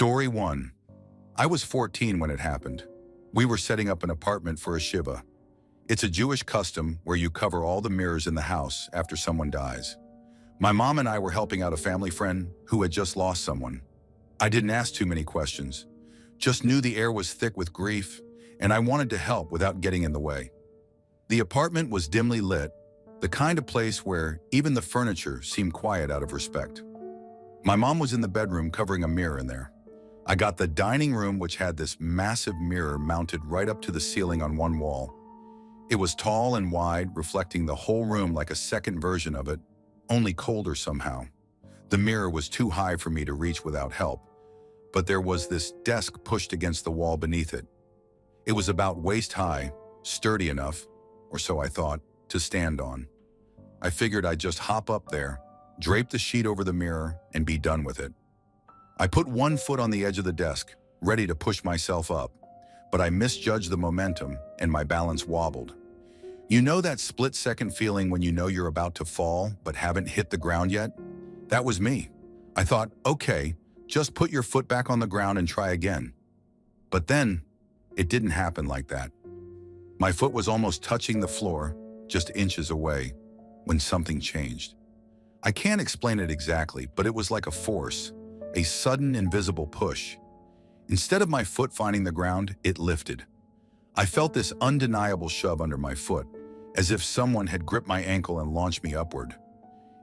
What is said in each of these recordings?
Story 1. I was 14 when it happened. We were setting up an apartment for a shiva. It's a Jewish custom where you cover all the mirrors in the house after someone dies. My mom and I were helping out a family friend who had just lost someone. I didn't ask too many questions, just knew the air was thick with grief, and I wanted to help without getting in the way. The apartment was dimly lit, the kind of place where even the furniture seemed quiet out of respect. My mom was in the bedroom covering a mirror in there. I got the dining room, which had this massive mirror mounted right up to the ceiling on one wall. It was tall and wide, reflecting the whole room like a second version of it, only colder somehow. The mirror was too high for me to reach without help, but there was this desk pushed against the wall beneath it. It was about waist high, sturdy enough, or so I thought, to stand on. I figured I'd just hop up there, drape the sheet over the mirror, and be done with it. I put one foot on the edge of the desk, ready to push myself up, but I misjudged the momentum and my balance wobbled. You know that split-second feeling when you know you're about to fall but haven't hit the ground yet? That was me. I thought, okay, just put your foot back on the ground and try again. But then, it didn't happen like that. My foot was almost touching the floor, just inches away, when something changed. I can't explain it exactly, but it was like a force, a sudden invisible push. Instead of my foot finding the ground, it lifted. I felt this undeniable shove under my foot, as if someone had gripped my ankle and launched me upward.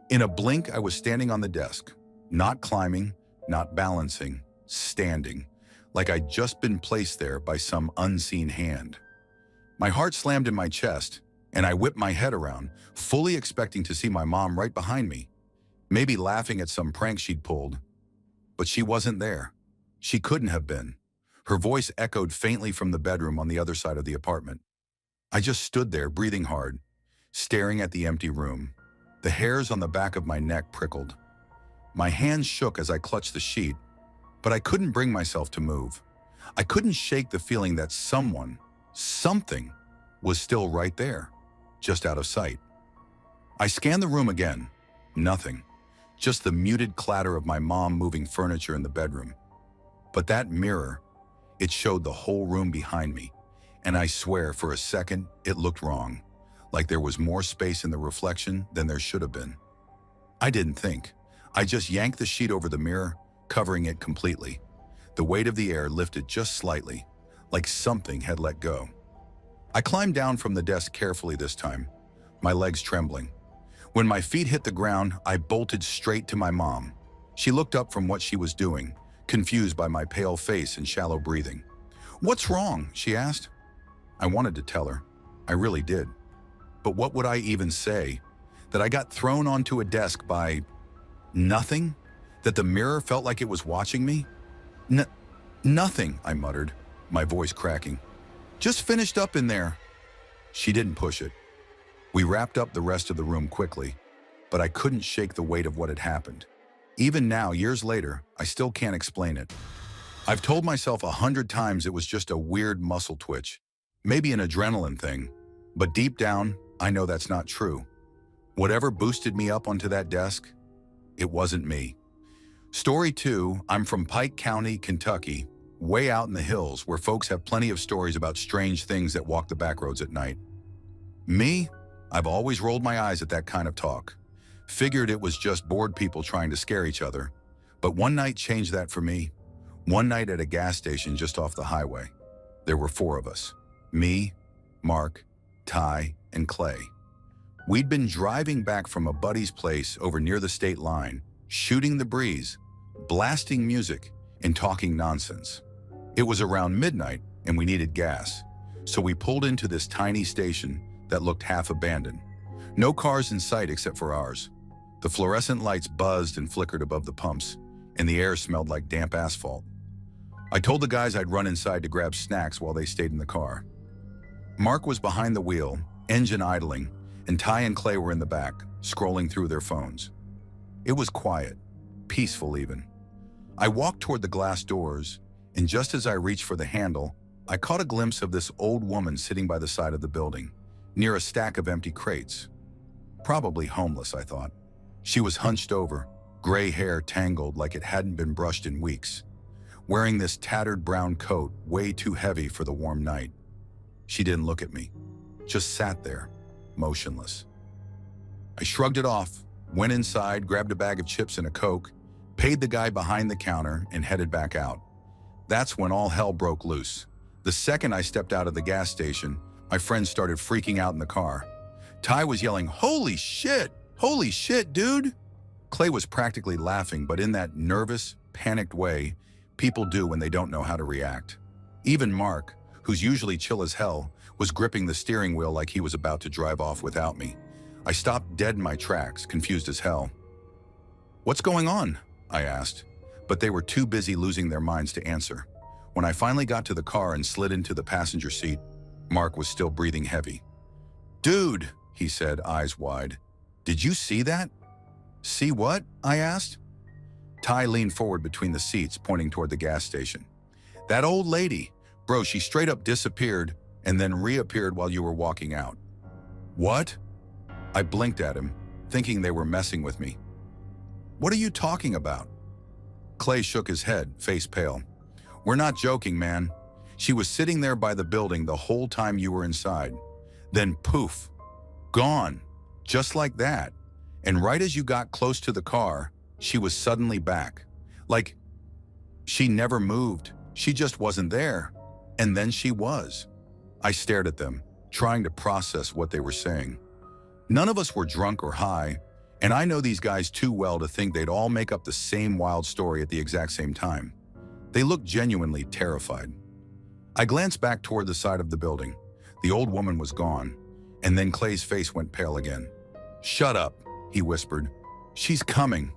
In a blink, I was standing on the desk, not climbing, not balancing, standing, like I'd just been placed there by some unseen hand. My heart slammed in my chest, and I whipped my head around, fully expecting to see my mom right behind me, maybe laughing at some prank she'd pulled. But she wasn't there. She couldn't have been. Her voice echoed faintly from the bedroom on the other side of the apartment. I just stood there, breathing hard, staring at the empty room. The hairs on the back of my neck prickled. My hands shook as I clutched the sheet, but I couldn't bring myself to move. I couldn't shake the feeling that someone, something, was still right there, just out of sight. I scanned the room again. Nothing. Just the muted clatter of my mom moving furniture in the bedroom. But that mirror, it showed the whole room behind me, and I swear for a second it looked wrong, like there was more space in the reflection than there should have been. I didn't think. I just yanked the sheet over the mirror, covering it completely. The weight of the air lifted just slightly, like something had let go. I climbed down from the desk carefully this time, my legs trembling. When my feet hit the ground, I bolted straight to my mom. She looked up from what she was doing, confused by my pale face and shallow breathing. "What's wrong?" she asked. I wanted to tell her. I really did. But what would I even say? That I got thrown onto a desk by nothing? That the mirror felt like it was watching me? Nothing, I muttered, my voice cracking. "Just finished up in there." She didn't push it. We wrapped up the rest of the room quickly, but I couldn't shake the weight of what had happened. Even now, years later, I still can't explain it. I've told myself 100 times it was just a weird muscle twitch, maybe an adrenaline thing, but deep down, I know that's not true. Whatever boosted me up onto that desk, it wasn't me. Story 2, I'm from Pike County, Kentucky, way out in the hills where folks have plenty of stories about strange things that walk the back roads at night. Me? I've always rolled my eyes at that kind of talk. Figured it was just bored people trying to scare each other. But one night changed that for me. One night at a gas station just off the highway. There were 4 of us. Me, Mark, Ty, and Clay. We'd been driving back from a buddy's place over near the state line, shooting the breeze, blasting music, and talking nonsense. It was around midnight, and we needed gas. So we pulled into this tiny station that looked half abandoned. No cars in sight except for ours. The fluorescent lights buzzed and flickered above the pumps, and the air smelled like damp asphalt. I told the guys I'd run inside to grab snacks while they stayed in the car. Mark was behind the wheel, engine idling, and Ty and Clay were in the back, scrolling through their phones. It was quiet, peaceful even. I walked toward the glass doors, and just as I reached for the handle, I caught a glimpse of this old woman sitting by the side of the building, near a stack of empty crates. Probably homeless, I thought. She was hunched over, gray hair tangled like it hadn't been brushed in weeks. wearing this tattered brown coat way too heavy for the warm night. She didn't look at me, just sat there, motionless. I shrugged it off, went inside, grabbed a bag of chips and a Coke, paid the guy behind the counter, and headed back out. That's when all hell broke loose. The second I stepped out of the gas station, my friends started freaking out in the car. Ty was yelling, "Holy shit! Holy shit, dude!" Clay was practically laughing, but in that nervous, panicked way people do when they don't know how to react. Even Mark, who's usually chill as hell, was gripping the steering wheel like he was about to drive off without me. I stopped dead in my tracks, confused as hell. "What's going on?" I asked, but they were too busy losing their minds to answer. When I finally got to the car and slid into the passenger seat, Mark was still breathing heavy. "Dude," he said, eyes wide. "Did you see that?" "See what?" I asked. Ty leaned forward between the seats, pointing toward the gas station. "That old lady. Bro, she straight up disappeared and then reappeared while you were walking out." "What?" I blinked at him, thinking they were messing with me. "What are you talking about?" Clay shook his head, face pale. "We're not joking, man. She was sitting there by the building the whole time you were inside. Then poof, gone, just like that. And right as you got close to the car, she was suddenly back. Like, she never moved. She just wasn't there. And then she was." I stared at them, trying to process what they were saying. None of us were drunk or high, and I know these guys too well to think they'd all make up the same wild story at the exact same time. They looked genuinely terrified. I glanced back toward the side of the building. The old woman was gone, and then Clay's face went pale again. "Shut up," he whispered. "She's coming."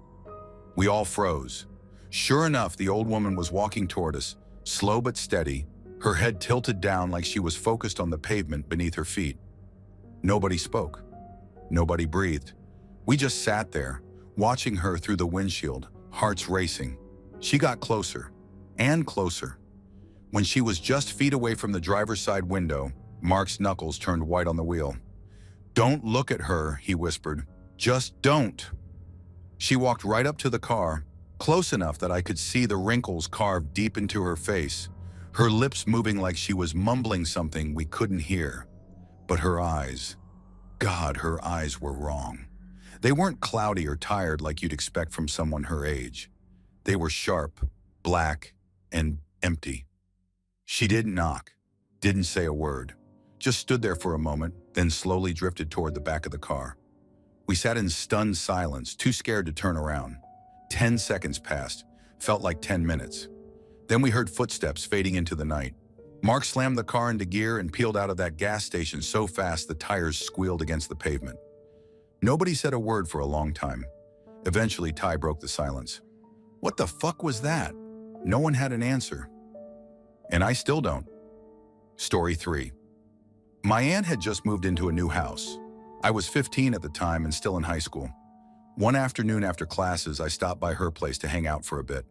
We all froze. Sure enough, the old woman was walking toward us, slow but steady, her head tilted down like she was focused on the pavement beneath her feet. Nobody spoke. Nobody breathed. We just sat there, watching her through the windshield, hearts racing. She got closer, and closer. When she was just feet away from the driver's side window, Mark's knuckles turned white on the wheel. "Don't look at her," he whispered. "Just don't." She walked right up to the car, close enough that I could see the wrinkles carved deep into her face, her lips moving like she was mumbling something we couldn't hear. But her eyes, God, her eyes were wrong. They weren't cloudy or tired like you'd expect from someone her age. They were sharp, black, and empty. She didn't knock, didn't say a word, just stood there for a moment, then slowly drifted toward the back of the car. We sat in stunned silence, too scared to turn around. 10 seconds passed, felt like 10 minutes. Then we heard footsteps fading into the night. Mark slammed the car into gear and peeled out of that gas station so fast the tires squealed against the pavement. Nobody said a word for a long time. Eventually, Ty broke the silence. "What the fuck was that?" No one had an answer. And I still don't. Story 3. My aunt had just moved into a new house. I was 15 at the time and still in high school. One afternoon after classes, I stopped by her place to hang out for a bit.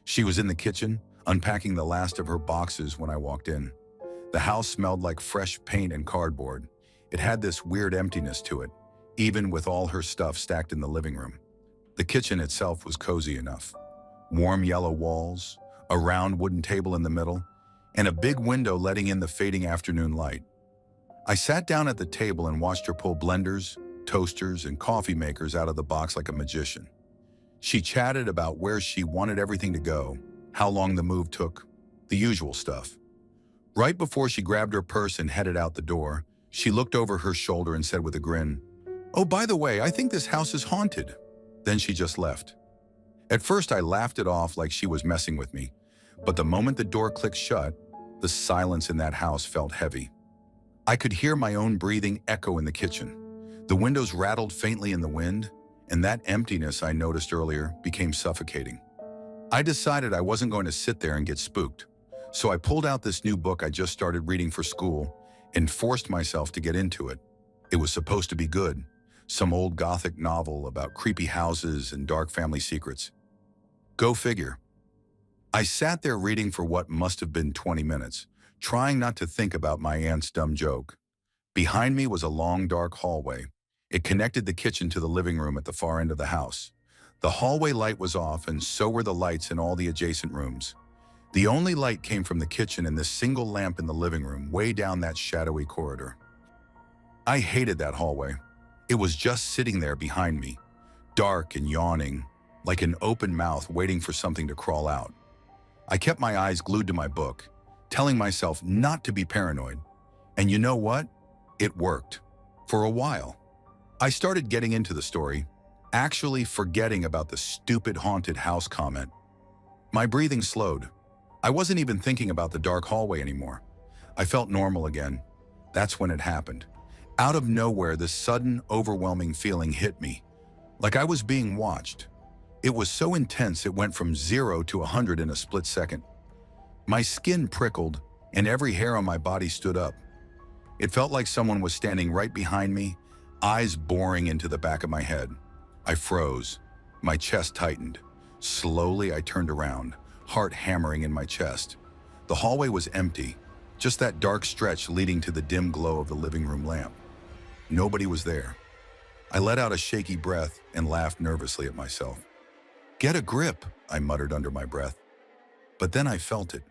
She was in the kitchen, unpacking the last of her boxes when I walked in. The house smelled like fresh paint and cardboard. It had this weird emptiness to it, even with all her stuff stacked in the living room. The kitchen itself was cozy enough. Warm yellow walls, a round wooden table in the middle, and a big window letting in the fading afternoon light. I sat down at the table and watched her pull blenders, toasters, and coffee makers out of the box like a magician. She chatted about where she wanted everything to go, how long the move took, the usual stuff. Right before she grabbed her purse and headed out the door, she looked over her shoulder and said with a grin, "Oh, by the way, I think this house is haunted." Then she just left. At first, I laughed it off like she was messing with me, but the moment the door clicked shut, the silence in that house felt heavy. I could hear my own breathing echo in the kitchen. The windows rattled faintly in the wind, and that emptiness I noticed earlier became suffocating. I decided I wasn't going to sit there and get spooked, so I pulled out this new book I just started reading for school and forced myself to get into it. It was supposed to be good, some old Gothic novel about creepy houses and dark family secrets. Go figure. I sat there reading for what must have been 20 minutes, trying not to think about my aunt's dumb joke. Behind me was a long, dark hallway. It connected the kitchen to the living room at the far end of the house. The hallway light was off, and so were the lights in all the adjacent rooms. The only light came from the kitchen and this single lamp in the living room, way down that shadowy corridor. I hated that hallway. It was just sitting there behind me, dark and yawning, like an open mouth waiting for something to crawl out. I kept my eyes glued to my book, telling myself not to be paranoid. And you know what? It worked. For a while. I started getting into the story, actually forgetting about the stupid haunted house comment. My breathing slowed. I wasn't even thinking about the dark hallway anymore. I felt normal again. That's when it happened. Out of nowhere, this sudden, overwhelming feeling hit me, like I was being watched. It was so intense it went from 0 to 100 in a split second. My skin prickled, and every hair on my body stood up. It felt like someone was standing right behind me, eyes boring into the back of my head. I froze. My chest tightened. Slowly, I turned around, heart hammering in my chest. The hallway was empty, just that dark stretch leading to the dim glow of the living room lamp. Nobody was there. I let out a shaky breath and laughed nervously at myself. "Get a grip," I muttered under my breath. But then I felt it.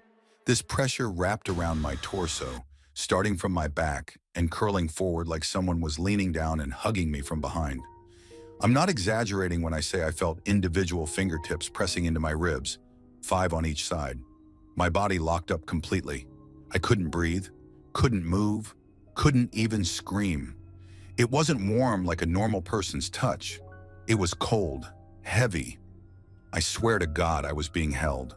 This pressure wrapped around my torso, starting from my back and curling forward like someone was leaning down and hugging me from behind. I'm not exaggerating when I say I felt individual fingertips pressing into my ribs, 5 on each side. My body locked up completely. I couldn't breathe, couldn't move, couldn't even scream. It wasn't warm like a normal person's touch. It was cold, heavy. I swear to God I was being held.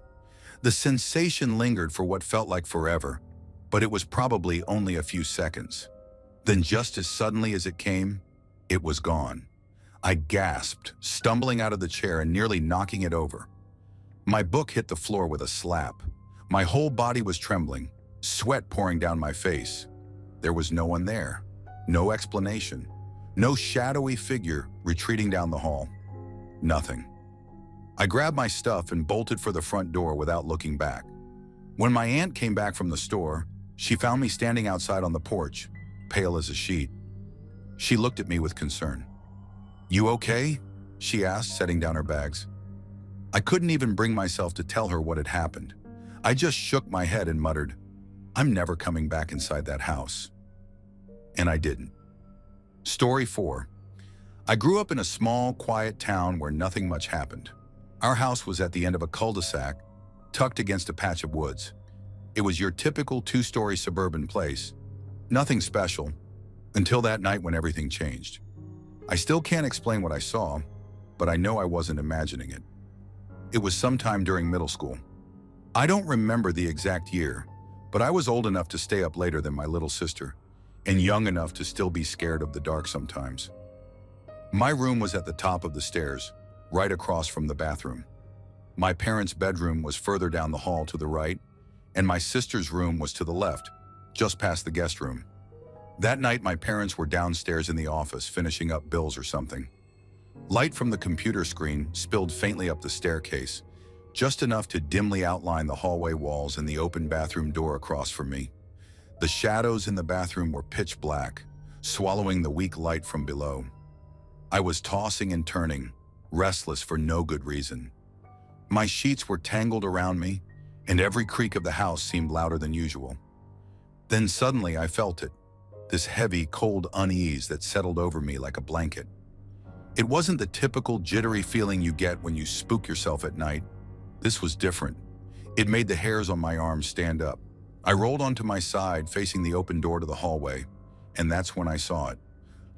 The sensation lingered for what felt like forever, but it was probably only a few seconds. Then just as suddenly as it came, it was gone. I gasped, stumbling out of the chair and nearly knocking it over. My book hit the floor with a slap. My whole body was trembling, sweat pouring down my face. There was no one there. No explanation. No shadowy figure retreating down the hall. Nothing. I grabbed my stuff and bolted for the front door without looking back. When my aunt came back from the store, she found me standing outside on the porch, pale as a sheet. She looked at me with concern. "You okay?" she asked, setting down her bags. I couldn't even bring myself to tell her what had happened. I just shook my head and muttered, "I'm never coming back inside that house." And I didn't. Story 4. I grew up in a small, quiet town where nothing much happened. Our house was at the end of a cul-de-sac, tucked against a patch of woods. It was your typical 2-story suburban place. Nothing special, until that night when everything changed. I still can't explain what I saw, but I know I wasn't imagining it. It was sometime during middle school. I don't remember the exact year, but I was old enough to stay up later than my little sister, and young enough to still be scared of the dark sometimes. My room was at the top of the stairs, right across from the bathroom. My parents' bedroom was further down the hall to the right, and my sister's room was to the left, just past the guest room. That night, my parents were downstairs in the office finishing up bills or something. Light from the computer screen spilled faintly up the staircase, just enough to dimly outline the hallway walls and the open bathroom door across from me. The shadows in the bathroom were pitch black, swallowing the weak light from below. I was tossing and turning, restless for no good reason. My sheets were tangled around me, and every creak of the house seemed louder than usual. Then suddenly I felt it, this heavy, cold unease that settled over me like a blanket. It wasn't the typical jittery feeling you get when you spook yourself at night. This was different. It made the hairs on my arms stand up. I rolled onto my side, facing the open door to the hallway, and that's when I saw it.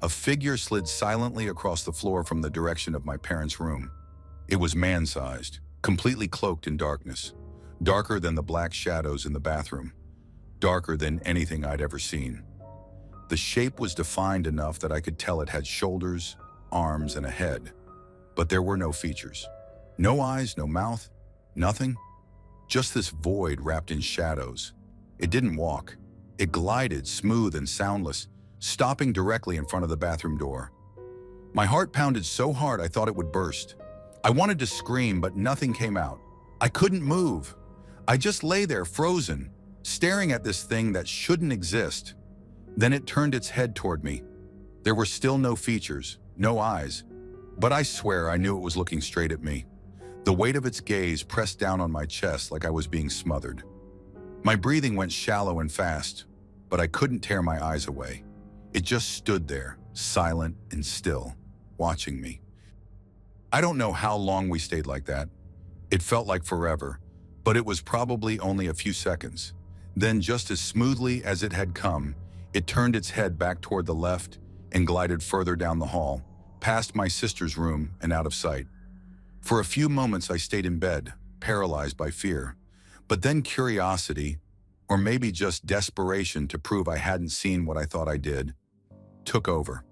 A figure slid silently across the floor from the direction of my parents' room. It was man-sized, completely cloaked in darkness, darker than the black shadows in the bathroom, darker than anything I'd ever seen. The shape was defined enough that I could tell it had shoulders, arms, and a head, but there were no features. No eyes, no mouth, nothing. Just this void wrapped in shadows. It didn't walk. It glided, smooth and soundless, stopping directly in front of the bathroom door. My heart pounded so hard I thought it would burst. I wanted to scream, but nothing came out. I couldn't move. I just lay there frozen, staring at this thing that shouldn't exist. Then it turned its head toward me. There were still no features, no eyes, but I swear I knew it was looking straight at me. The weight of its gaze pressed down on my chest like I was being smothered. My breathing went shallow and fast, but I couldn't tear my eyes away. It just stood there, silent and still, watching me. I don't know how long we stayed like that. It felt like forever, but it was probably only a few seconds. Then, just as smoothly as it had come, it turned its head back toward the left and glided further down the hall, past my sister's room and out of sight. For a few moments I stayed in bed, paralyzed by fear. But then curiosity, or maybe just desperation to prove I hadn't seen what I thought I did, took over.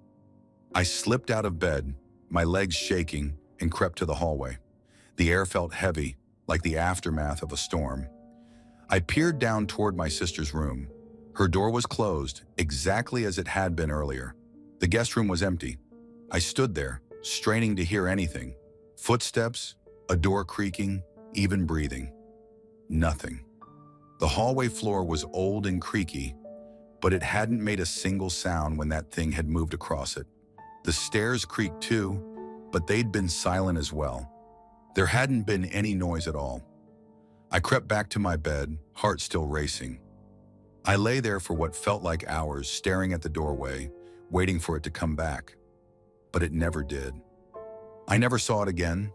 I slipped out of bed, my legs shaking, and crept to the hallway. The air felt heavy, like the aftermath of a storm. I peered down toward my sister's room. Her door was closed, exactly as it had been earlier. The guest room was empty. I stood there, straining to hear anything. Footsteps, a door creaking, even breathing. Nothing. The hallway floor was old and creaky, but it hadn't made a single sound when that thing had moved across it. The stairs creaked too, but they'd been silent as well. There hadn't been any noise at all. I crept back to my bed, heart still racing. I lay there for what felt like hours, staring at the doorway, waiting for it to come back. But it never did. I never saw it again,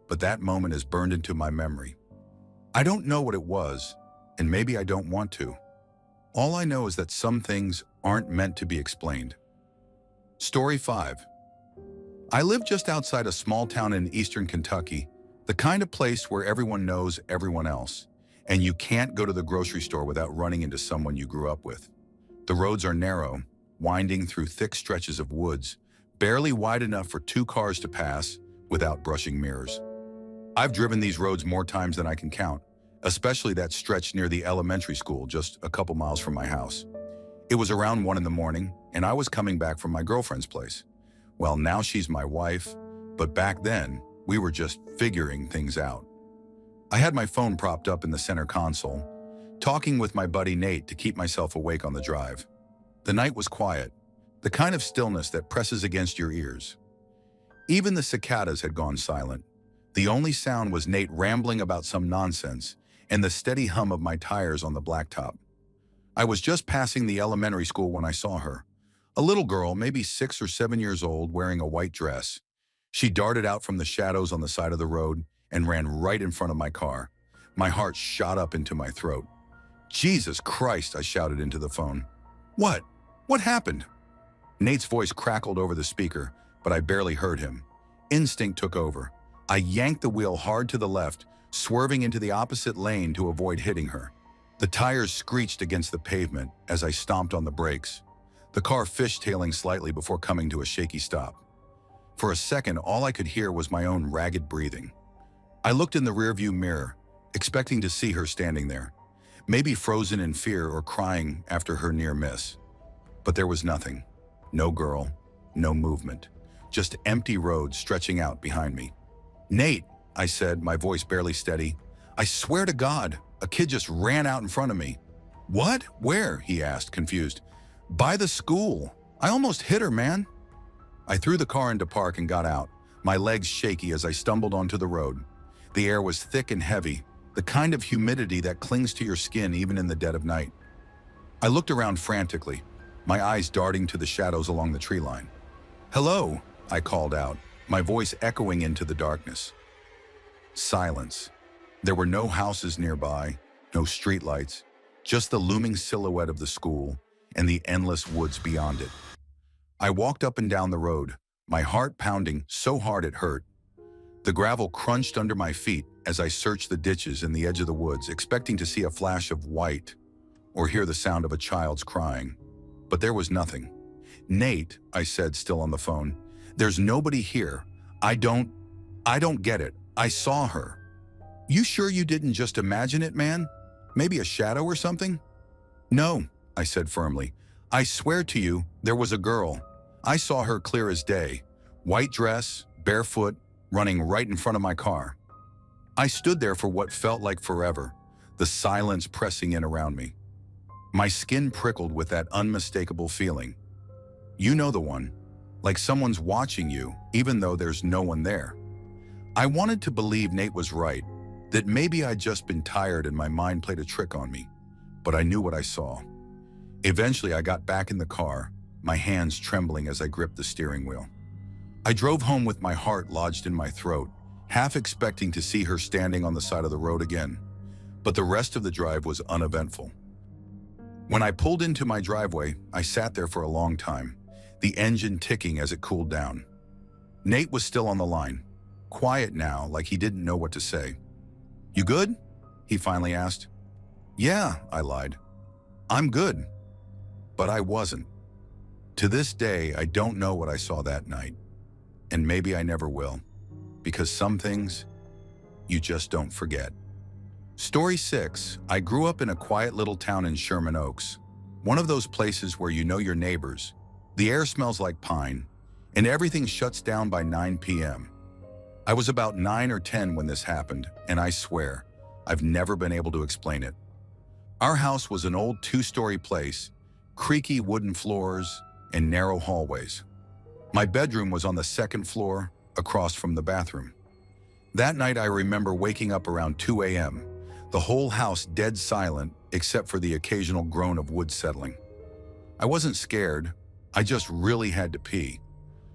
but that moment is burned into my memory. I don't know what it was, and maybe I don't want to. All I know is that some things aren't meant to be explained. Story 5. I live just outside a small town in eastern Kentucky, the kind of place where everyone knows everyone else, and you can't go to the grocery store without running into someone you grew up with. The roads are narrow, winding through thick stretches of woods, barely wide enough for 2 cars to pass without brushing mirrors. I've driven these roads more times than I can count, especially that stretch near the elementary school just a couple miles from my house. It was around 1 in the morning, and I was coming back from my girlfriend's place. Well, now she's my wife, but back then, we were just figuring things out. I had my phone propped up in the center console, talking with my buddy Nate to keep myself awake on the drive. The night was quiet, the kind of stillness that presses against your ears. Even the cicadas had gone silent. The only sound was Nate rambling about some nonsense and the steady hum of my tires on the blacktop. I was just passing the elementary school when I saw her. A little girl, maybe 6 or 7 years old, wearing a white dress. She darted out from the shadows on the side of the road and ran right in front of my car. My heart shot up into my throat. "Jesus Christ," I shouted into the phone. "What? What happened?" Nate's voice crackled over the speaker, but I barely heard him. Instinct took over. I yanked the wheel hard to the left, swerving into the opposite lane to avoid hitting her. The tires screeched against the pavement as I stomped on the brakes, the car fishtailing slightly before coming to a shaky stop. For a second, all I could hear was my own ragged breathing. I looked in the rearview mirror, expecting to see her standing there, maybe frozen in fear or crying after her near miss. But there was nothing. No girl, no movement, just empty road stretching out behind me. "Nate," I said, my voice barely steady, "I swear to God, a kid just ran out in front of me." "What? Where?" he asked, confused. "By the school. I almost hit her, man." I threw the car into park and got out, my legs shaky as I stumbled onto the road. The air was thick and heavy, the kind of humidity that clings to your skin even in the dead of night. I looked around frantically, my eyes darting to the shadows along the tree line. "Hello," I called out, my voice echoing into the darkness. Silence. There were no houses nearby, no streetlights, just the looming silhouette of the school and the endless woods beyond it. I walked up and down the road, my heart pounding so hard it hurt. The gravel crunched under my feet as I searched the ditches and the edge of the woods, expecting to see a flash of white or hear the sound of a child's crying. But there was nothing. "Nate," I said, still on the phone, "there's nobody here. I don't get it. I saw her." "You sure you didn't just imagine it, man? Maybe a shadow or something?" "No," I said firmly. "I swear to you, there was a girl. I saw her clear as day. White dress, barefoot, running right in front of my car." I stood there for what felt like forever, the silence pressing in around me. My skin prickled with that unmistakable feeling. You know the one, like someone's watching you, even though there's no one there. I wanted to believe Nate was right, that maybe I'd just been tired and my mind played a trick on me, but I knew what I saw. Eventually, I got back in the car, my hands trembling as I gripped the steering wheel. I drove home with my heart lodged in my throat, half expecting to see her standing on the side of the road again. But the rest of the drive was uneventful. When I pulled into my driveway, I sat there for a long time, the engine ticking as it cooled down. Nate was still on the line, quiet now, like he didn't know what to say. "You good?" he finally asked. "Yeah," I lied. "I'm good." But I wasn't. To this day, I don't know what I saw that night. And maybe I never will. Because some things, you just don't forget. Story 6. I grew up in a quiet little town in Sherman Oaks. One of those places where you know your neighbors. The air smells like pine, and everything shuts down by 9 p.m. I was about 9 or 10 when this happened, and I swear, I've never been able to explain it. Our house was an old 2-story place, creaky wooden floors, and narrow hallways. My bedroom was on the 2nd floor, across from the bathroom. That night I remember waking up around 2 a.m., the whole house dead silent except for the occasional groan of wood settling. I wasn't scared, I just really had to pee.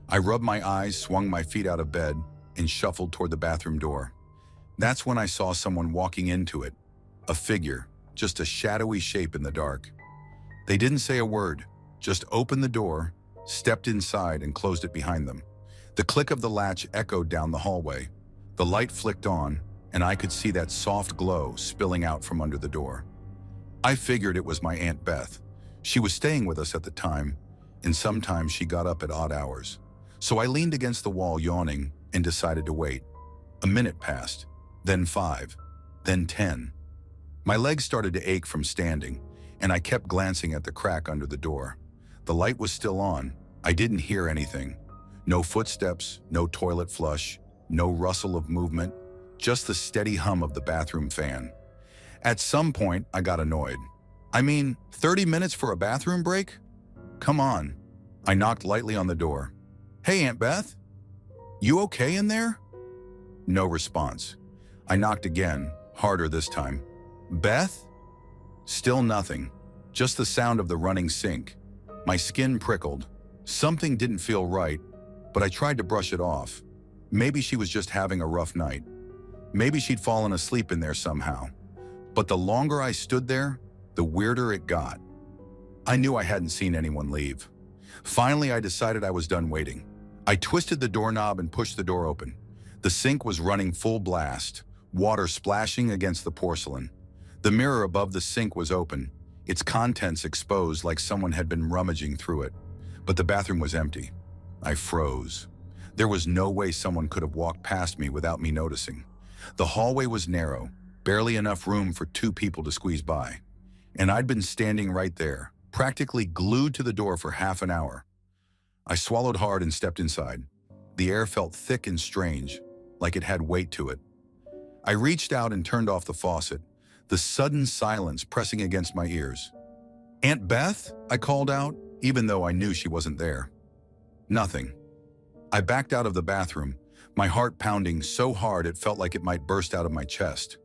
I rubbed my eyes, swung my feet out of bed, and shuffled toward the bathroom door. That's when I saw someone walking into it, a figure, just a shadowy shape in the dark. They didn't say a word, just opened the door, stepped inside, and closed it behind them. The click of the latch echoed down the hallway. The light flicked on, and I could see that soft glow spilling out from under the door. I figured it was my Aunt Beth. She was staying with us at the time, and sometimes she got up at odd hours. So I leaned against the wall yawning and decided to wait. A minute passed, then 5, then 10. My legs started to ache from standing, and I kept glancing at the crack under the door. The light was still on. I didn't hear anything. No footsteps, no toilet flush, no rustle of movement, just the steady hum of the bathroom fan. At some point, I got annoyed. 30 minutes for a bathroom break? Come on. I knocked lightly on the door. "Hey, Aunt Beth? You okay in there?" No response. I knocked again, harder this time. "Beth?" Still nothing, just the sound of the running sink. My skin prickled. Something didn't feel right, but I tried to brush it off. Maybe she was just having a rough night. Maybe she'd fallen asleep in there somehow. But the longer I stood there, the weirder it got. I knew I hadn't seen anyone leave. Finally, I decided I was done waiting. I twisted the doorknob and pushed the door open. The sink was running full blast, water splashing against the porcelain. The mirror above the sink was open, its contents exposed like someone had been rummaging through it. But the bathroom was empty. I froze. There was no way someone could have walked past me without me noticing. The hallway was narrow, barely enough room for 2 people to squeeze by. And I'd been standing right there, practically glued to the door for half an hour. I swallowed hard and stepped inside. The air felt thick and strange, like it had weight to it. I reached out and turned off the faucet, the sudden silence pressing against my ears. "Aunt Beth?" I called out, even though I knew she wasn't there. Nothing. I backed out of the bathroom, my heart pounding so hard it felt like it might burst out of my chest.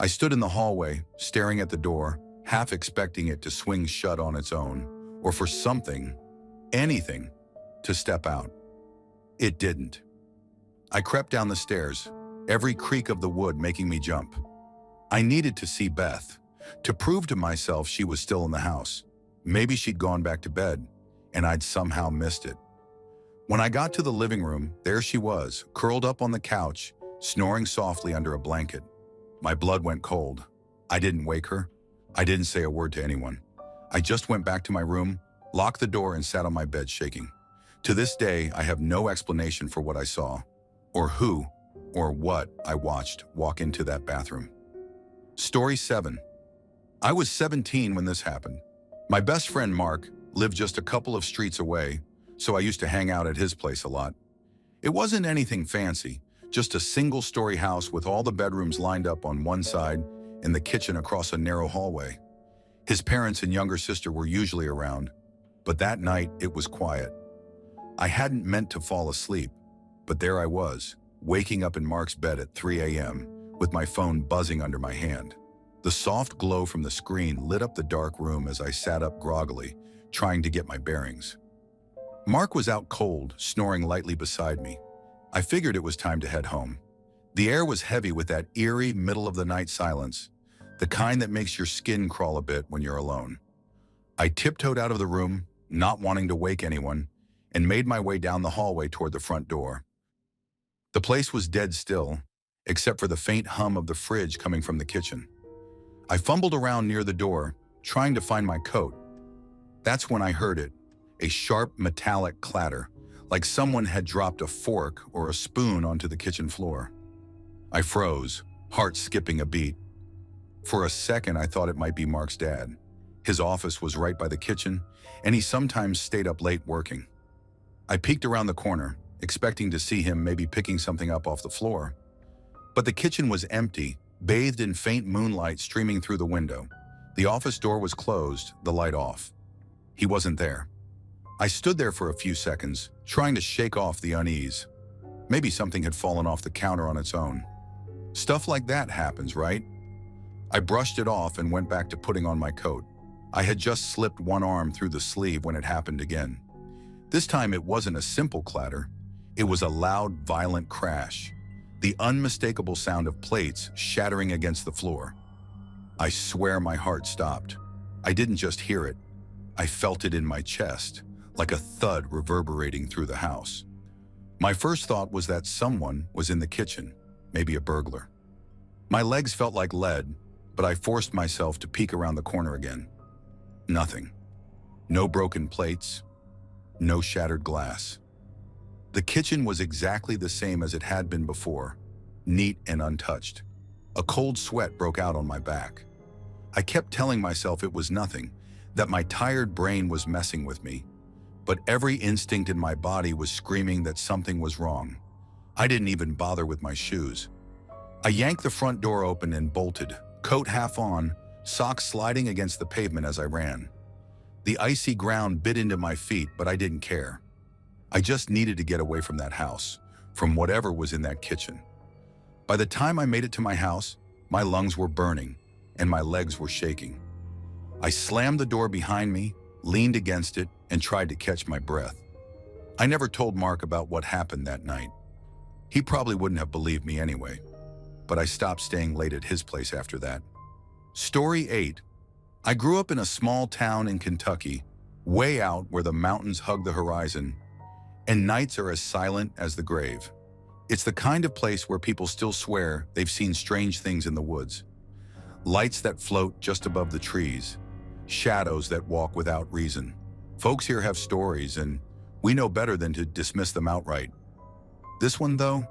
I stood in the hallway, staring at the door, half expecting it to swing shut on its own, or for something, anything, to step out. It didn't. I crept down the stairs, every creak of the wood making me jump. I needed to see Beth, to prove to myself she was still in the house. Maybe she'd gone back to bed, and I'd somehow missed it. When I got to the living room, there she was, curled up on the couch, snoring softly under a blanket. My blood went cold. I didn't wake her. I didn't say a word to anyone. I just went back to my room, locked the door, and sat on my bed shaking. To this day, I have no explanation for what I saw, or who, or what I watched walk into that bathroom. Story 7. I was 17 when this happened. My best friend Mark lived just a couple of streets away, so I used to hang out at his place a lot. It wasn't anything fancy, just a single-story house with all the bedrooms lined up on one side and the kitchen across a narrow hallway. His parents and younger sister were usually around, but that night it was quiet. I hadn't meant to fall asleep, but there I was, waking up in Mark's bed at 3 a.m. with my phone buzzing under my hand. The soft glow from the screen lit up the dark room as I sat up groggily, trying to get my bearings. Mark was out cold, snoring lightly beside me. I figured it was time to head home. The air was heavy with that eerie, middle-of-the-night silence, the kind that makes your skin crawl a bit when you're alone. I tiptoed out of the room, not wanting to wake anyone, and made my way down the hallway toward the front door. The place was dead still, except for the faint hum of the fridge coming from the kitchen. I fumbled around near the door, trying to find my coat. That's when I heard it, a sharp metallic clatter, like someone had dropped a fork or a spoon onto the kitchen floor. I froze, heart skipping a beat. For a second, I thought it might be Mark's dad. His office was right by the kitchen, and he sometimes stayed up late working. I peeked around the corner, expecting to see him maybe picking something up off the floor. But the kitchen was empty, bathed in faint moonlight streaming through the window. The office door was closed, the light off. He wasn't there. I stood there for a few seconds, trying to shake off the unease. Maybe something had fallen off the counter on its own. Stuff like that happens, right? I brushed it off and went back to putting on my coat. I had just slipped one arm through the sleeve when it happened again. This time it wasn't a simple clatter. It was a loud, violent crash. The unmistakable sound of plates shattering against the floor. I swear my heart stopped. I didn't just hear it. I felt it in my chest, like a thud reverberating through the house. My first thought was that someone was in the kitchen, maybe a burglar. My legs felt like lead, but I forced myself to peek around the corner again. Nothing. No broken plates, no shattered glass. The kitchen was exactly the same as it had been before, neat and untouched. A cold sweat broke out on my back. I kept telling myself it was nothing, that my tired brain was messing with me. But every instinct in my body was screaming that something was wrong. I didn't even bother with my shoes. I yanked the front door open and bolted, coat half on, socks sliding against the pavement as I ran. The icy ground bit into my feet, but I didn't care. I just needed to get away from that house, from whatever was in that kitchen. By the time I made it to my house, my lungs were burning and my legs were shaking. I slammed the door behind me, leaned against it, and tried to catch my breath. I never told Mark about what happened that night. He probably wouldn't have believed me anyway, but I stopped staying late at his place after that. Story 8. I grew up in a small town in Kentucky, way out where the mountains hug the horizon, and nights are as silent as the grave. It's the kind of place where people still swear they've seen strange things in the woods. Lights that float just above the trees, shadows that walk without reason. Folks here have stories, and we know better than to dismiss them outright. This one, though,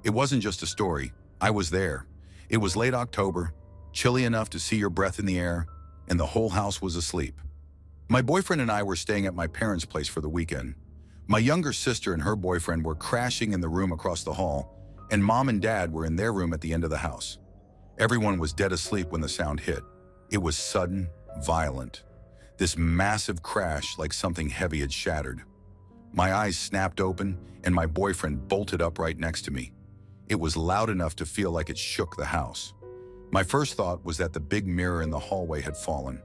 it wasn't just a story. I was there. It was late October, chilly enough to see your breath in the air, and the whole house was asleep. My boyfriend and I were staying at my parents' place for the weekend. My younger sister and her boyfriend were crashing in the room across the hall, and Mom and Dad were in their room at the end of the house. Everyone was dead asleep when the sound hit. It was sudden, violent. This massive crash like something heavy had shattered. My eyes snapped open, and my boyfriend bolted up right next to me. It was loud enough to feel like it shook the house. My first thought was that the big mirror in the hallway had fallen.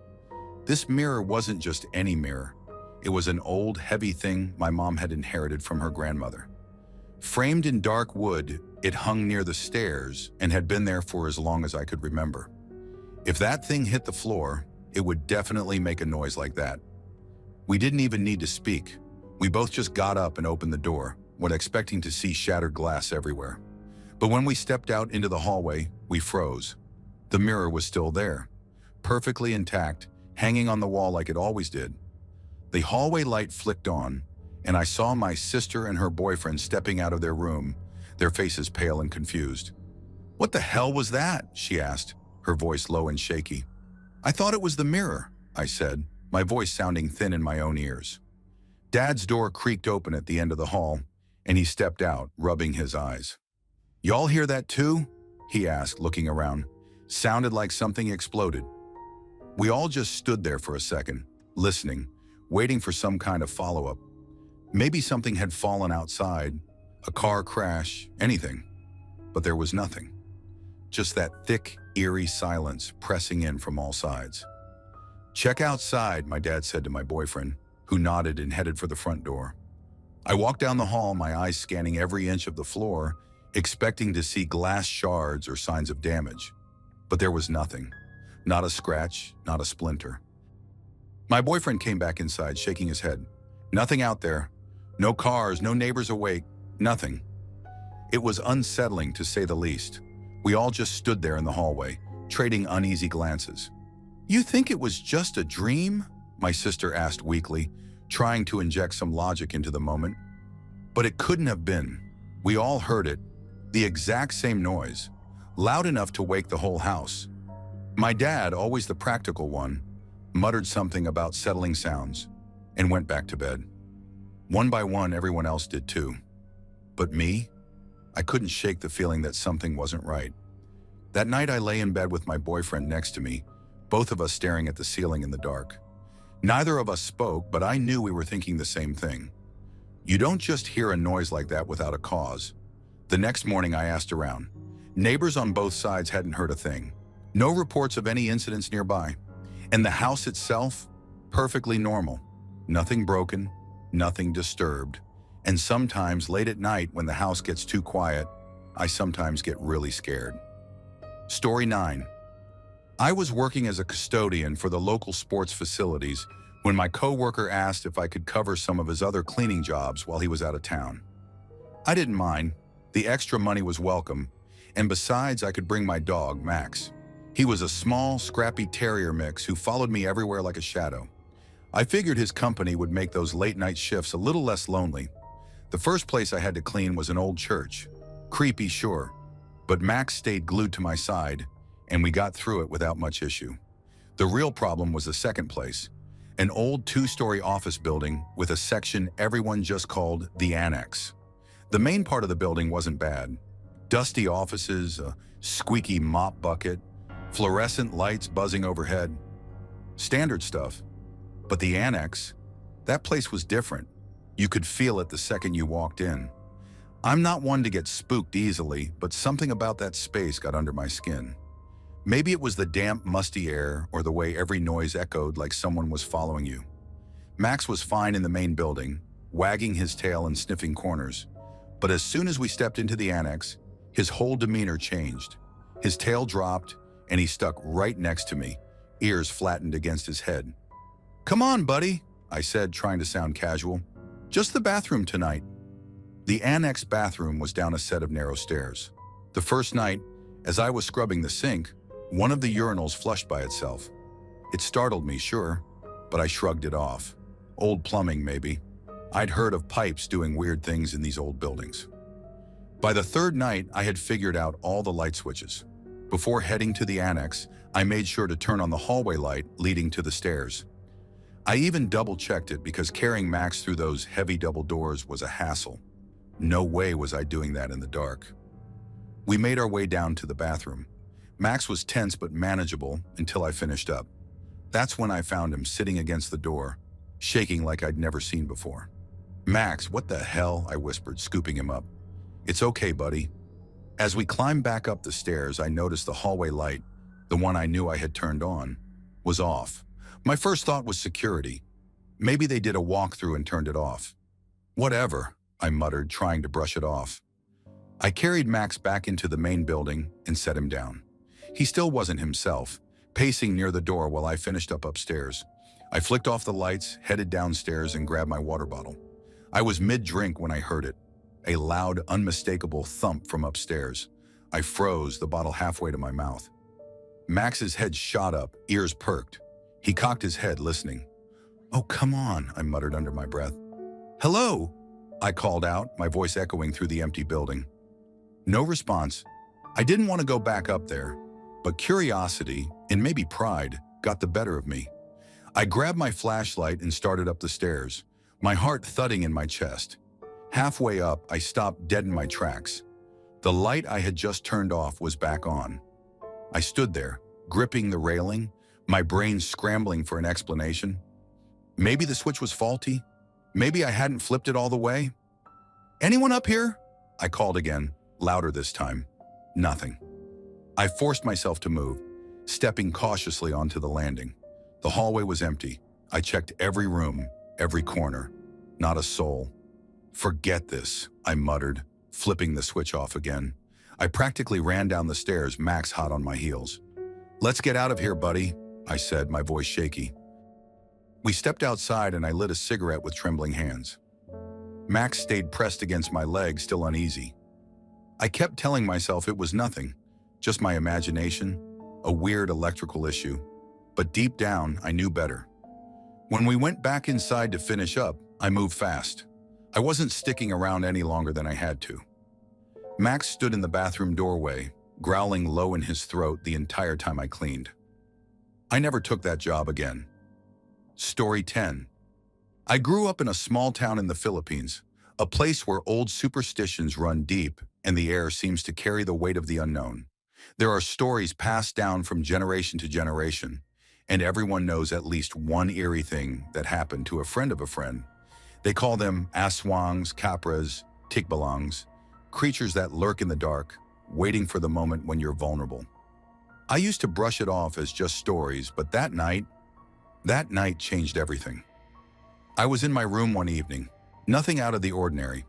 This mirror wasn't just any mirror. It was an old, heavy thing my mom had inherited from her grandmother. Framed in dark wood, it hung near the stairs and had been there for as long as I could remember. If that thing hit the floor, it would definitely make a noise like that. We didn't even need to speak. We both just got up and opened the door, expecting to see shattered glass everywhere. But when we stepped out into the hallway, we froze. The mirror was still there, perfectly intact, hanging on the wall like it always did. The hallway light flicked on, and I saw my sister and her boyfriend stepping out of their room, their faces pale and confused. "What the hell was that?" she asked, her voice low and shaky. "I thought it was the mirror," I said, my voice sounding thin in my own ears. Dad's door creaked open at the end of the hall, and he stepped out, rubbing his eyes. "Y'all hear that too?" he asked, looking around. Sounded like something exploded. We all just stood there for a second, listening, waiting for some kind of follow-up. Maybe something had fallen outside, a car crash, anything. But there was nothing. Just that thick, eerie silence pressing in from all sides. "Check outside," my dad said to my boyfriend, who nodded and headed for the front door. I walked down the hall, my eyes scanning every inch of the floor, expecting to see glass shards or signs of damage. But there was nothing. Not a scratch, not a splinter. My boyfriend came back inside, shaking his head. "Nothing out there. No cars, no neighbors awake, nothing." It was unsettling, to say the least. We all just stood there in the hallway, trading uneasy glances. "You think it was just a dream?" my sister asked weakly, trying to inject some logic into the moment. But it couldn't have been. We all heard it, the exact same noise, loud enough to wake the whole house. My dad, always the practical one, muttered something about settling sounds and went back to bed. One by one, everyone else did too. But me? I couldn't shake the feeling that something wasn't right. That night I lay in bed with my boyfriend next to me, both of us staring at the ceiling in the dark. Neither of us spoke, but I knew we were thinking the same thing. You don't just hear a noise like that without a cause. The next morning I asked around. Neighbors on both sides hadn't heard a thing. No reports of any incidents nearby. And the house itself, perfectly normal. Nothing broken, nothing disturbed. And sometimes late at night when the house gets too quiet, I sometimes get really scared. Story 9. I was working as a custodian for the local sports facilities when my coworker asked if I could cover some of his other cleaning jobs while he was out of town. I didn't mind. The extra money was welcome, and besides, I could bring my dog, Max. He was a small, scrappy terrier mix who followed me everywhere like a shadow. I figured his company would make those late-night shifts a little less lonely. The first place I had to clean was an old church. Creepy, sure, but Max stayed glued to my side, and we got through it without much issue. The real problem was the second place, an old 2-story office building with a section everyone just called the annex. The main part of the building wasn't bad. Dusty offices, a squeaky mop bucket, fluorescent lights buzzing overhead. Standard stuff. But the annex, that place was different. You could feel it the second you walked in. I'm not one to get spooked easily, but something about that space got under my skin. Maybe it was the damp, musty air or the way every noise echoed like someone was following you. Max was fine in the main building, wagging his tail and sniffing corners. But as soon as we stepped into the annex, his whole demeanor changed. His tail dropped, and he stuck right next to me, ears flattened against his head. "Come on, buddy," I said, trying to sound casual. "Just the bathroom tonight." The annex bathroom was down a set of narrow stairs. The first night, as I was scrubbing the sink, one of the urinals flushed by itself. It startled me, sure, but I shrugged it off. Old plumbing, maybe. I'd heard of pipes doing weird things in these old buildings. By the third night, I had figured out all the light switches. Before heading to the annex, I made sure to turn on the hallway light leading to the stairs. I even double-checked it because carrying Max through those heavy double doors was a hassle. No way was I doing that in the dark. We made our way down to the bathroom. Max was tense but manageable until I finished up. That's when I found him sitting against the door, shaking like I'd never seen before. "Max, what the hell?" I whispered, scooping him up. "It's okay, buddy." As we climbed back up the stairs, I noticed the hallway light, the one I knew I had turned on, was off. My first thought was security. Maybe they did a walkthrough and turned it off. "Whatever," I muttered, trying to brush it off. I carried Max back into the main building and set him down. He still wasn't himself, pacing near the door while I finished up upstairs. I flicked off the lights, headed downstairs, and grabbed my water bottle. I was mid-drink when I heard it, a loud, unmistakable thump from upstairs. I froze, the bottle halfway to my mouth. Max's head shot up, ears perked. He cocked his head, listening. "Oh, come on," I muttered under my breath. "Hello," I called out, my voice echoing through the empty building. No response. I didn't want to go back up there, but curiosity, and maybe pride, got the better of me. I grabbed my flashlight and started up the stairs, my heart thudding in my chest. Halfway up, I stopped dead in my tracks. The light I had just turned off was back on. I stood there, gripping the railing, my brain scrambling for an explanation. Maybe the switch was faulty. Maybe I hadn't flipped it all the way. "Anyone up here?" I called again, louder this time. Nothing. I forced myself to move, stepping cautiously onto the landing. The hallway was empty. I checked every room, every corner. Not a soul. Forget this, I muttered, flipping the switch off again. I practically ran down the stairs, Max hot on my heels. "Let's get out of here, buddy," I said, my voice shaky. We stepped outside and I lit a cigarette with trembling hands. Max stayed pressed against my leg, still uneasy. I kept telling myself it was nothing, just my imagination, a weird electrical issue. But deep down, I knew better. When we went back inside to finish up, I moved fast. I wasn't sticking around any longer than I had to. Max stood in the bathroom doorway, growling low in his throat the entire time I cleaned. I never took that job again. Story 10. I grew up in a small town in the Philippines, a place where old superstitions run deep and the air seems to carry the weight of the unknown. There are stories passed down from generation to generation, and everyone knows at least one eerie thing that happened to a friend of a friend. They call them aswangs, capras, tikbalangs, creatures that lurk in the dark, waiting for the moment when you're vulnerable. I used to brush it off as just stories, but that night changed everything. I was in my room one evening, nothing out of the ordinary.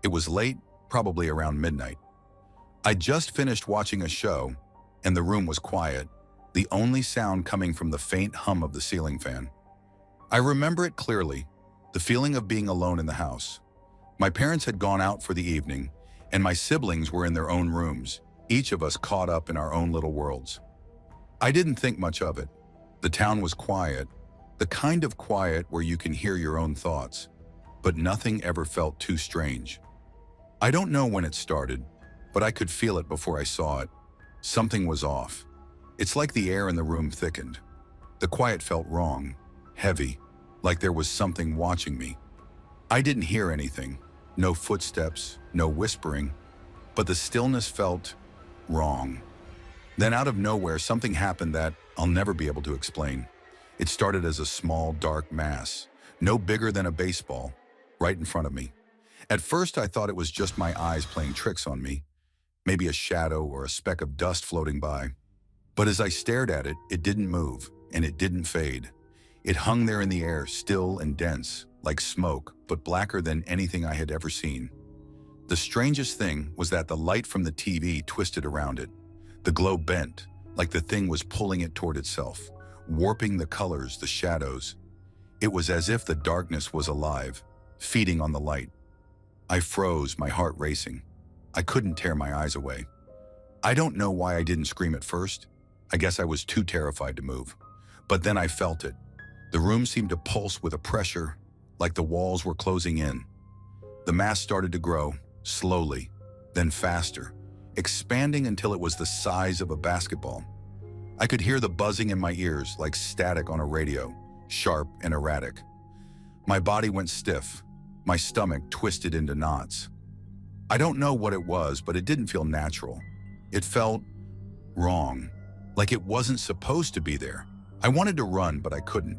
It was late, probably around midnight. I'd just finished watching a show, and the room was quiet, the only sound coming from the faint hum of the ceiling fan. I remember it clearly, the feeling of being alone in the house. My parents had gone out for the evening, and my siblings were in their own rooms, each of us caught up in our own little worlds. I didn't think much of it. The town was quiet, the kind of quiet where you can hear your own thoughts, but nothing ever felt too strange. I don't know when it started, but I could feel it before I saw it. Something was off. It's like the air in the room thickened. The quiet felt wrong, heavy, like there was something watching me. I didn't hear anything, no footsteps, no whispering, but the stillness felt wrong. Then out of nowhere, something happened that I'll never be able to explain. It started as a small, dark mass, no bigger than a baseball, right in front of me. At first, I thought it was just my eyes playing tricks on me, maybe a shadow or a speck of dust floating by. But as I stared at it, it didn't move, and it didn't fade. It hung there in the air, still and dense, like smoke, but blacker than anything I had ever seen. The strangest thing was that the light from the TV twisted around it. The glow bent, like the thing was pulling it toward itself, warping the colors, the shadows. It was as if the darkness was alive, feeding on the light. I froze, my heart racing. I couldn't tear my eyes away. I don't know why I didn't scream at first. I guess I was too terrified to move. But then I felt it. The room seemed to pulse with a pressure, like the walls were closing in. The mass started to grow, slowly, then faster, expanding until it was the size of a basketball. I could hear the buzzing in my ears like static on a radio, sharp and erratic. My body went stiff, my stomach twisted into knots. I don't know what it was, but it didn't feel natural. It felt wrong, like it wasn't supposed to be there. I wanted to run, but I couldn't.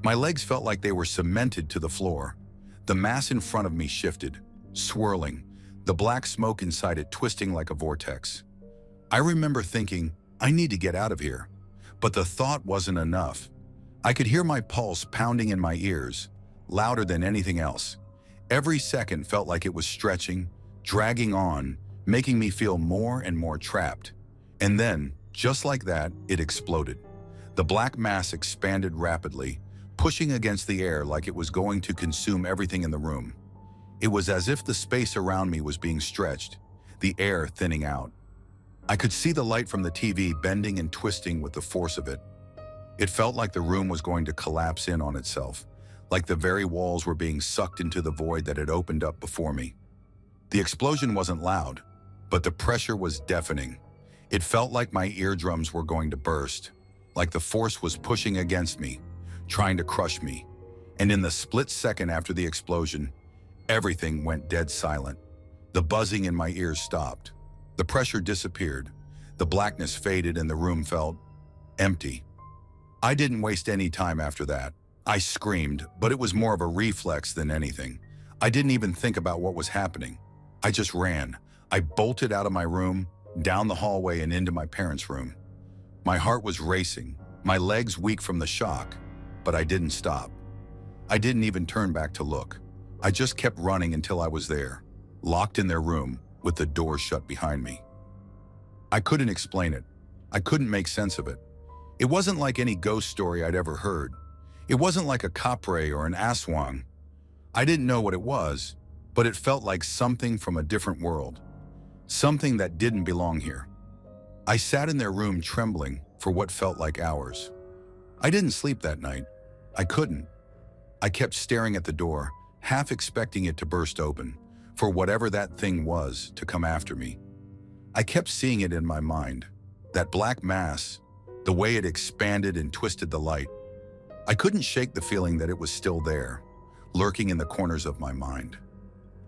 My legs felt like they were cemented to the floor. The mass in front of me shifted, swirling, the black smoke inside it twisting like a vortex. I remember thinking, I need to get out of here. But the thought wasn't enough. I could hear my pulse pounding in my ears, louder than anything else. Every second felt like it was stretching, dragging on, making me feel more and more trapped. And then, just like that, it exploded. The black mass expanded rapidly, pushing against the air like it was going to consume everything in the room. It was as if the space around me was being stretched, the air thinning out. I could see the light from the TV bending and twisting with the force of it. It felt like the room was going to collapse in on itself, like the very walls were being sucked into the void that had opened up before me. The explosion wasn't loud, but the pressure was deafening. It felt like my eardrums were going to burst, like the force was pushing against me, trying to crush me. And in the split second after the explosion, everything went dead silent. The buzzing in my ears stopped. The pressure disappeared. The blackness faded and the room felt empty. I didn't waste any time after that. I screamed, but it was more of a reflex than anything. I didn't even think about what was happening. I just ran. I bolted out of my room, down the hallway and into my parents' room. My heart was racing, my legs weak from the shock, but I didn't stop. I didn't even turn back to look. I just kept running until I was there, locked in their room with the door shut behind me. I couldn't explain it. I couldn't make sense of it. It wasn't like any ghost story I'd ever heard. It wasn't like a kapre or an aswang. I didn't know what it was, but it felt like something from a different world. Something that didn't belong here. I sat in their room trembling for what felt like hours. I didn't sleep that night. I couldn't. I kept staring at the door, half expecting it to burst open, for whatever that thing was to come after me. I kept seeing it in my mind, that black mass, the way it expanded and twisted the light. I couldn't shake the feeling that it was still there, lurking in the corners of my mind.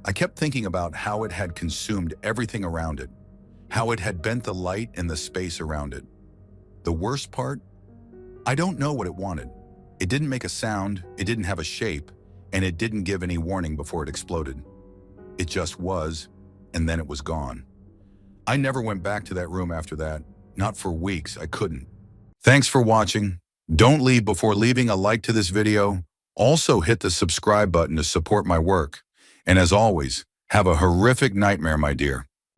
I kept thinking about how it had consumed everything around it, how it had bent the light and the space around it. The worst part? I don't know what it wanted. It didn't make a sound, it didn't have a shape, and it didn't give any warning before it exploded. It just was, and then it was gone. I never went back to that room after that. Not for weeks, I couldn't. Thanks for watching. Don't leave before leaving a like to this video. Also hit the subscribe button to support my work. And as always, have a horrific nightmare, my dear.